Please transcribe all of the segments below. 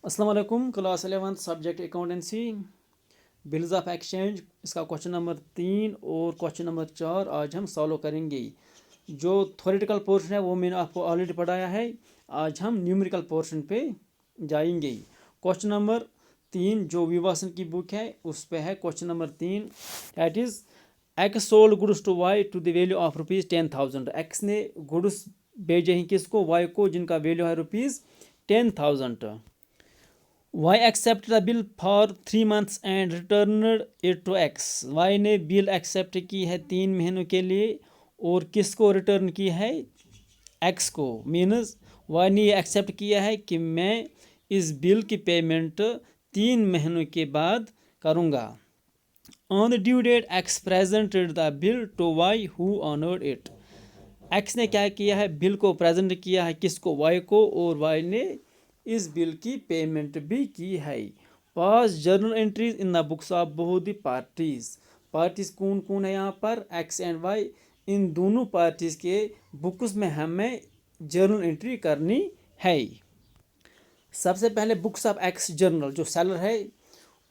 अस्सलाम वालेकुम। Class 11 subject accountancy, bills of exchange, इसका क्वेश्चन नंबर 3 और क्वेश्चन नंबर 4 आज हम सॉल्व करेंगे। जो थ्योरेटिकल पोर्शन है वो मैंने आपको ऑलरेडी पढ़ाया है। आज हम न्यूमेरिकल पोर्शन पे जाएंगे। क्वेश्चन नंबर 3 जो विवासन की बुक है उस पे है question number 3, that is X sold goods to Y to the value of ₹10,000। X ने गुड्स भेजे हैं किसको? वाई को, जिनका वैल्यू है ₹10,000। Y accept the bill for 3 months and return it to X. Y ने बिल एक्सेप्ट की है 3 महीनों के लिए और किसको रिटर्न की है? एक्स को। मीन्स वाई ने ये एक्सेप्ट किया है कि मैं इस बिल की पेमेंट 3 महीनों के बाद करूँगा। On the due date X presented the bill to Y who honoured it. X ने क्या किया है? बिल को प्रेजेंट किया है किसको? वाई को, और वाई ने इस बिल की पेमेंट भी की है। पास journal entries in the books of both the parties. Parties कौन कौन है यहाँ पर? X and Y. इन दोनों पार्टीज के बुक्स में हमें जर्नल एंट्री करनी है। सबसे पहले बुक्स ऑफ एक्स जर्नल, जो सेलर है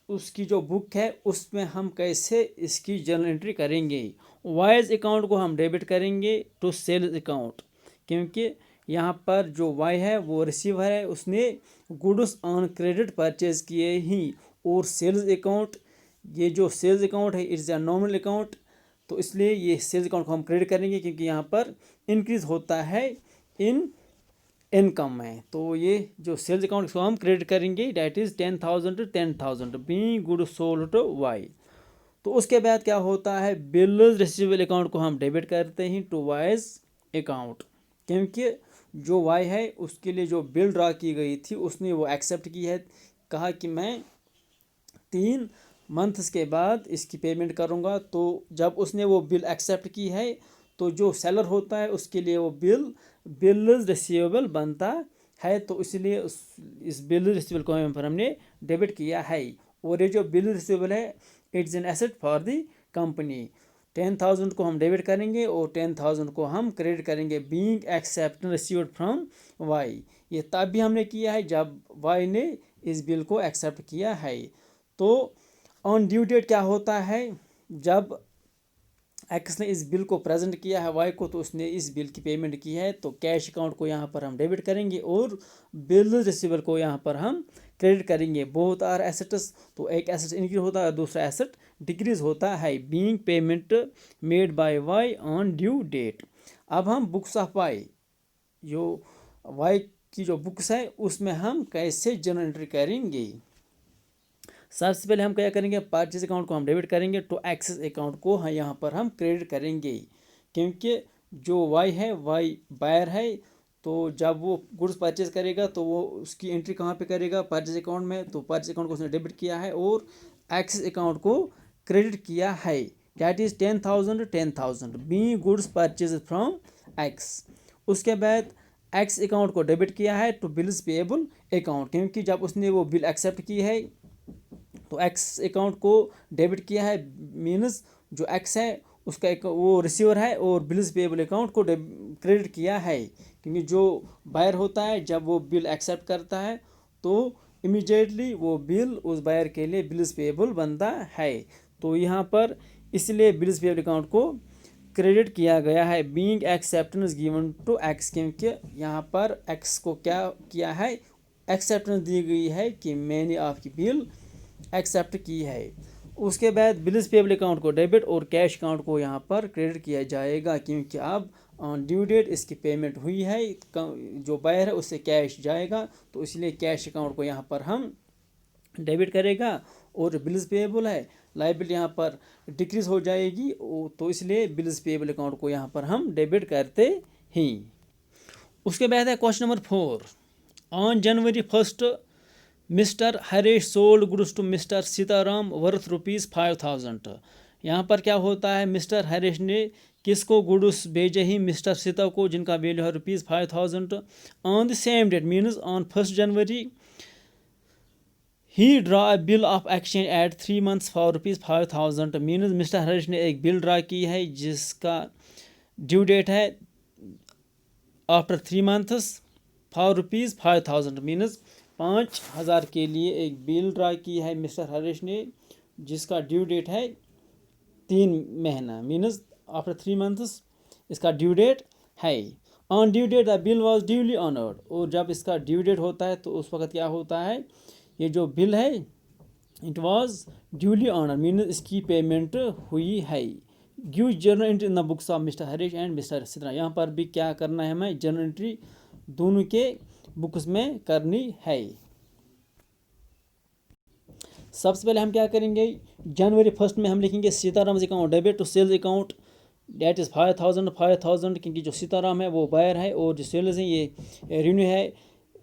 उसकी जो बुक है उसमें हम कैसे इसकी जर्नल एंट्री करेंगे? वाइज अकाउंट को हम डेबिट करेंगे टू सेल्स अकाउंट, क्योंकि यहाँ पर जो वाई है वो रिसीवर है, उसने गुड्स ऑन क्रेडिट परचेज किए ही। और सेल्स अकाउंट, ये जो सेल्स अकाउंट है इट्स अ नॉमिनल अकाउंट, तो इसलिए ये सेल्स अकाउंट को हम क्रेडिट करेंगे क्योंकि यहाँ पर इंक्रीज होता है इन इनकम है। तो ये जो सेल्स अकाउंट को हम क्रेडिट करेंगे, that is 10,000 to 10,000 being good sold to Y. तो उसके बाद क्या होता है? बिल्स रिसीवेबल अकाउंट को हम डेबिट करते हैं टू वाइज अकाउंट, क्योंकि जो वाई है उसके लिए जो बिल ड्रा की गई थी उसने वो एक्सेप्ट की है, कहा कि मैं 3 months के बाद इसकी पेमेंट करूँगा। तो जब उसने वो बिल एक्सेप्ट की है तो जो सेलर होता है उसके लिए वो बिल रिसीवेबल बनता है, तो इसलिए इस बिल रिसीवेबल को यहाँ पर हमने डेबिट किया है। और ये जो बिल रिसीवेबल है it's an asset for the company. 10,000 को हम डेबिट करेंगे और 10,000 को हम क्रेडिट करेंगे being accept received from Y. ये तब भी हमने किया है जब वाई ने इस बिल को एक्सेप्ट किया है। तो ऑन ड्यू डेट क्या होता है? जब एक्स ने इस बिल को प्रेजेंट किया है वाई को, तो उसने इस बिल की पेमेंट की है, तो कैश अकाउंट को यहाँ पर हम डेबिट करेंगे और बिल रिसीवेबल को यहाँ पर हम क्रेडिट करेंगे। बोथ आर एसेट्स, तो एक एसेट इंक्रीज होता है, दूसरा एसेट डिक्रीज होता है। Being payment made by Y on due date. अब हम बुक्स ऑफ वाई, जो वाई की जो बुक्स है उसमें हम कैसे जर्नल एंट्री करेंगे? सबसे पहले हम क्या करेंगे? परचेज अकाउंट को हम डेबिट करेंगे तो एक्सेस अकाउंट को यहाँ पर हम क्रेडिट करेंगे, क्योंकि जो वाई है वाई बायर है, तो जब वो गुड्स परचेज करेगा तो वो उसकी एंट्री कहाँ पे करेगा? परचेज अकाउंट में। तो परचेज अकाउंट को उसने डेबिट किया है और एक्सेस अकाउंट को क्रेडिट किया है, that is 10,000 by goods purchase from X. उसके बाद एक्स अकाउंट को डेबिट किया है टू बिल्स पेएबल अकाउंट, क्योंकि जब उसने वो बिल एक्सेप्ट की है तो एक्स अकाउंट को डेबिट किया है। मीन्स जो एक्स है उसका एक वो रिसीवर है और बिल्स पेएबल अकाउंट को क्रेडिट किया है, क्योंकि जो बायर होता है जब वो बिल एक्सेप्ट करता है तो इमीडिएटली वो बिल उस बायर के लिए बिल्स पेएबल बनता है। तो यहाँ पर इसलिए बिल्स पेएबल अकाउंट को क्रेडिट किया गया है being acceptance given to X, क्योंकि यहाँ पर एक्स को क्या किया है? एक्सेप्टेंस दी गई है कि मैंने आपकी बिल एक्सेप्ट की है। उसके बाद बिल्स पेएबल अकाउंट को डेबिट और कैश अकाउंट को यहाँ पर क्रेडिट किया जाएगा, क्योंकि अब ऑन ड्यू डेट इसकी पेमेंट हुई है, जो बायर है उससे कैश जाएगा, तो इसलिए कैश अकाउंट को यहाँ पर हम डेबिट करेगा। और बिल्स पेएबल है, लाइबिलिटी यहाँ पर डिक्रीज हो जाएगी, तो इसलिए बिल्स पेएबल अकाउंट को यहाँ पर हम डेबिट करते ही। उसके बाद है question number 4। On January 1st mister Harish sold goods to mister Sitaram worth ₹5,000। यहाँ पर क्या होता है? मिस्टर हरीश ने किसको गुड्स भेजे ही? मिस्टर सीता को, जिनका वैल्यू है ₹5,000। On the same date means on 1st January ही draw a bill of exchange at 3 months for ₹5,000। Means mister Harish ने एक बिल ड्रा की है जिसका ड्यू डेट है आफ्टर 3 months फॉर ₹5,000। मीन्स 5,000 के लिए एक बिल ड्रा की है मिस्टर हरीश ने, जिसका ड्यू डेट है 3 महीना, मीन्स आफ्टर 3 मंथ्स इसका ड्यू डेट है। On due date the bill was duly honoured, और जब इसका ड्यू डेट होता है तो उस वक्त क्या होता है, ये जो बिल है it was duly honoured, means इसकी पेमेंट हुई है। Give journal entry in the books of mister Harish and mister Sidra, यहाँ पर भी क्या करना है हमें, जर्नल एंट्री दोनों के बुक्स में करनी है। सबसे पहले हम क्या करेंगे, जनवरी 1 में हम लिखेंगे Sitaram account debit to sales account, that is 5,000, क्योंकि जो सीताराम है वो बायर है और जो सेल्स है ये रेवेन्यू है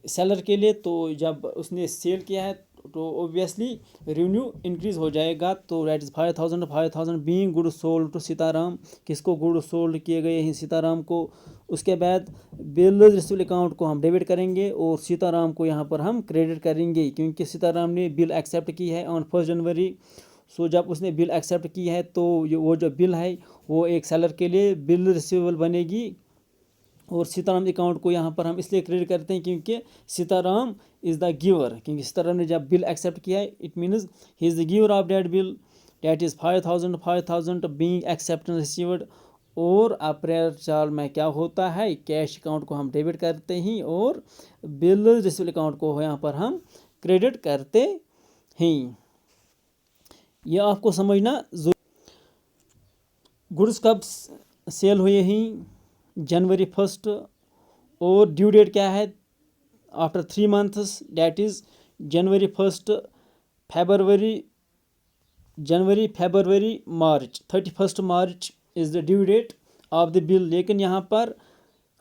सेलर के लिए। तो जब उसने सेल किया है तो ऑब्वियसली रेवेन्यू इंक्रीज़ हो जाएगा। तो that is 5,000 being good sold to Sitaram, किसको गुड सोल्ड किए गए हैं, सीताराम को। उसके बाद बिल्स रिसीव्ड अकाउंट को हम डेबिट करेंगे और सीताराम को यहाँ पर हम क्रेडिट करेंगे, क्योंकि सीताराम ने बिल एक्सेप्ट की है ऑन 1 जनवरी। सो जब उसने बिल एक्सेप्ट की है तो वो जो बिल है वो एक सेलर के लिए बिल रिसीवेबल बनेगी, और सीताराम अकाउंट को यहाँ पर हम इसलिए क्रेडिट करते हैं क्योंकि सीताराम इज़ द गिवर, क्योंकि सीताराम ने जब बिल एक्सेप्ट किया है it means he is the giver of that bill, date is 5,000 being accepted received. और अप्रैल 4 में क्या होता है, कैश अकाउंट को हम डेबिट करते हैं और बिल रिसीव्ड अकाउंट को यहाँ पर हम क्रेडिट करते हैं। यह आपको समझना जरूरी। गुड्स कब सेल हुए हैं, जनवरी 1, और ड्यू डेट क्या है, after 3 months, date is January 1, February March, 31 March is the due date of the bill. लेकिन यहाँ पर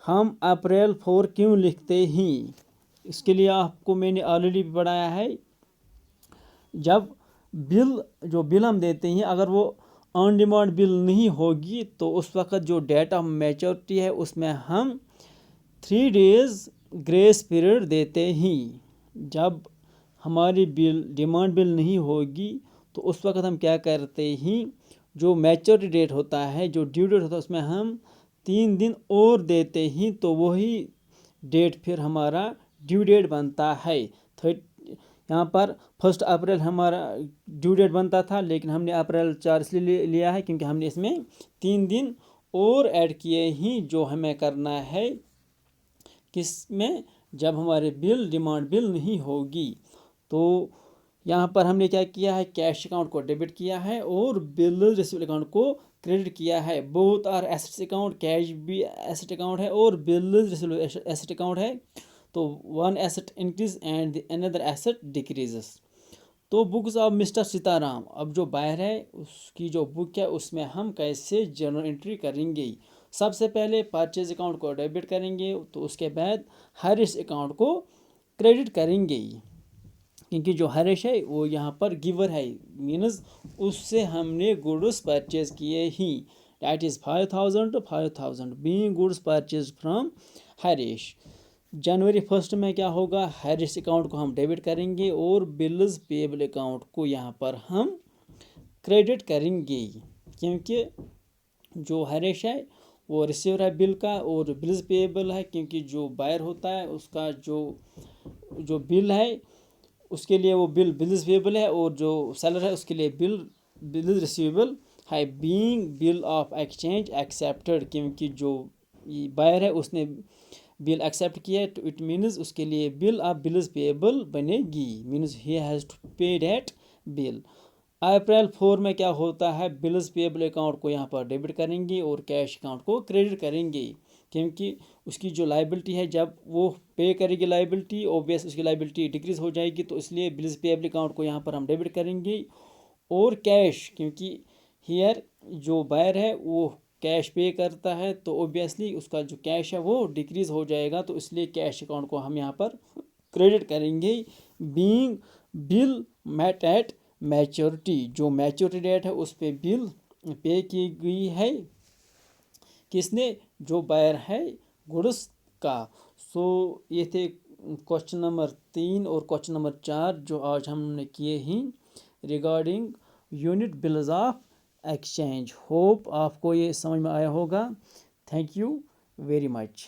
हम अप्रैल 4 क्यों लिखते हैं, इसके लिए आपको मैंने ऑलरेडी पढ़ाया है। जब बिल हम देते हैं अगर वो ऑन डिमांड बिल नहीं होगी तो उस वक्त जो डेट ऑफ मैच्योरिटी है उसमें हम 3 डेज़ ग्रेस पीरियड देते हैं। जब हमारी डिमांड बिल नहीं होगी तो उस वक्त हम क्या करते हैं, जो मैच्योरिटी डेट होता है, जो ड्यू डेट होता है, उसमें हम 3 दिन और देते हैं, तो वही डेट फिर हमारा ड्यू डेट बनता है। यहाँ पर 1 अप्रैल हमारा ड्यू डेट बनता था, लेकिन हमने अप्रैल 4 इसलिए लिया है क्योंकि हमने इसमें 3 दिन और ऐड किए ही, जो हमें करना है किस में, जब हमारे डिमांड बिल नहीं होगी। तो यहाँ पर हमने क्या किया है, कैश अकाउंट को डेबिट किया है और बिल रिसीव्ड अकाउंट को क्रेडिट किया है। Both are assets account, cash भी एसेट अकाउंट है और बिल रिसीव्ड एसेट अकाउंट है। तो one asset increase and another asset decreases. तो बुक्स ऑफ मिस्टर सीताराम, अब जो बायर है उसकी जो बुक है उसमें हम कैसे जर्नल एंट्री करेंगे। सबसे पहले परचेज अकाउंट को डेबिट करेंगे, तो उसके बाद हरीश अकाउंट को क्रेडिट करेंगे, क्योंकि जो हरीश है वो यहाँ पर गिवर है, मीन्स उससे हमने गुड्स परचेज किए ही। That is 5,000 being goods purchase from Harish. जनवरी 1 में क्या होगा, हरीश अकाउंट को हम डेबिट करेंगे और बिल्स पेबल अकाउंट को यहाँ पर हम क्रेडिट करेंगे, क्योंकि जो हरीश है वो रिसीवर है बिल का और बिल्स पेबल है, क्योंकि जो बायर होता है उसका जो बिल है उसके लिए वो बिल्स पेबल है, और जो सेलर है उसके लिए बिल रिसीवेबल है। Being bill of exchange accepted, क्योंकि जो बायर है उसने बिल एक्सेप्ट किया है, तो इट मीन्स उसके लिए बिल ऑफ बिल्स पेएबल बनेगी, मीन्स ही हैज़ टू पे दैट बिल। अप्रैल 4 में क्या होता है, बिल्स पेएबल अकाउंट को यहाँ पर डेबिट करेंगे और कैश अकाउंट को क्रेडिट करेंगे, क्योंकि उसकी जो लाइबिलिटी है जब वो पे करेगी लाइबिलिटी, ऑब्वियस उसकी लाइबिलिटी डिक्रीज हो जाएगी, तो इसलिए बिल्स पेएबल अकाउंट को यहाँ पर हम डेबिट करेंगे। और कैश, क्योंकि हियर जो बायर है वो कैश पे करता है, तो ओबियसली उसका जो कैश है वो डिक्रीज़ हो जाएगा, तो इसलिए कैश अकाउंट को हम यहाँ पर क्रेडिट करेंगे। Being bill met at maturity, जो मैच्योरिटी डेट है उस पर बिल पे की गई है, किसने, जो बायर है गुड्स का। सो ये थे क्वेश्चन नंबर 3 और क्वेश्चन नंबर 4 जो आज हमने किए हैं regarding unit bills of exchange. Hope आपको ये समझ में आया होगा। Thank you very much.